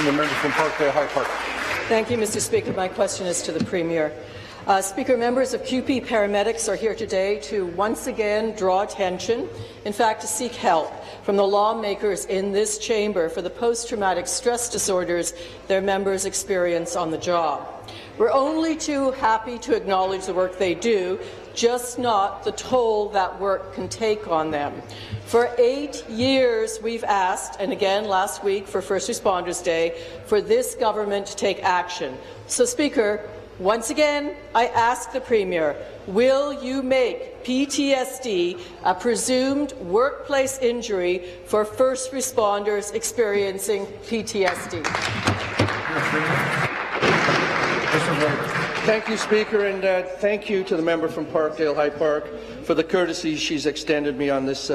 The member from Parkdale High Park. Thank you, Mr. Speaker. My question is to the Premier. Speaker, members of QP paramedics are here today to once again draw attention, in fact to seek help from the lawmakers in this chamber for the post-traumatic stress disorders their members experience on the job. We're only too happy to acknowledge the work they do, just not the toll that work can take on them. For 8 years we've asked, and again last week for First Responders Day, for this government to take action. So, Speaker, once again, I ask the Premier, will you make PTSD a presumed workplace injury for first responders experiencing PTSD? Thank you, Speaker, and thank you to the member from Parkdale High Park for the courtesy she's extended me on this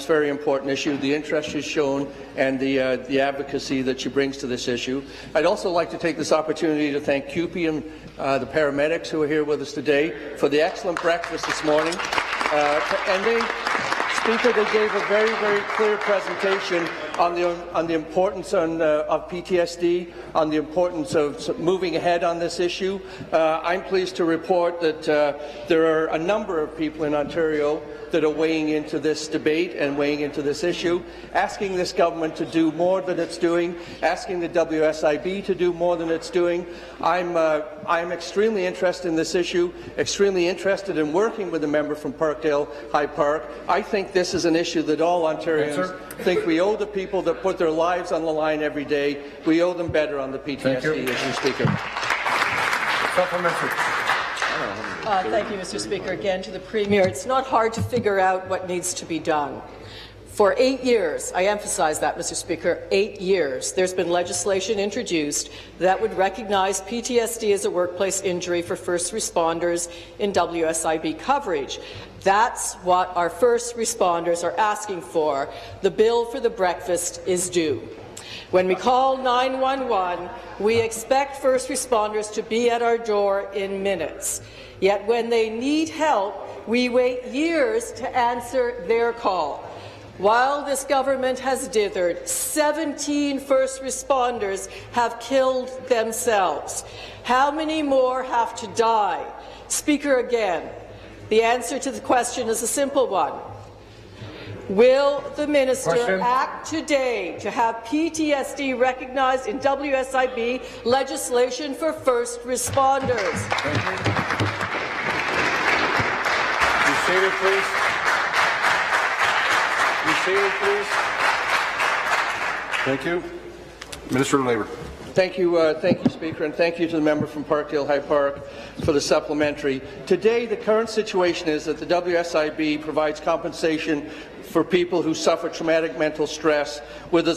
very important issue, the interest she's shown, and the advocacy that she brings to this issue. I'd also like to take this opportunity to thank CUPE and the paramedics who are here with us today for the excellent breakfast this morning. Speaker, they gave a very, very clear presentation on the importance of PTSD, on the importance of moving ahead on this issue. I'm pleased to report that there are a number of people in Ontario that are weighing into this debate and weighing into this issue, asking this government to do more than it's doing, asking the WSIB to do more than it's doing. I'm extremely interested in this issue, extremely interested in working with the member from Parkdale High Park. I think this is an issue that all Ontarians think we owe the people that put their lives on the line every day. We owe them better on the PTSD issue, Speaker. Supplementary. Thank you, Mr. Speaker. Again to the Premier. It's not hard to figure out what needs to be done. For 8 years, I emphasize that, Mr. Speaker, 8 years, there's been legislation introduced that would recognize PTSD as a workplace injury for first responders in WSIB coverage. That's what our first responders are asking for. The bill for the breakfast is due. When we call 911, we expect first responders to be at our door in minutes. Yet when they need help, we wait years to answer their call. While this government has dithered, 17 first responders have killed themselves. How many more have to die? Speaker, again, the answer to the question is a simple one. Will the minister act today to have PTSD recognized in WSIB legislation for first responders? Be seated, please. Be seated, please. Thank you. Minister of Labour. Thank you, Speaker, and thank you to the member from Parkdale High Park for the supplementary. Today, the current situation is that the WSIB provides compensation for people who suffer traumatic mental stress with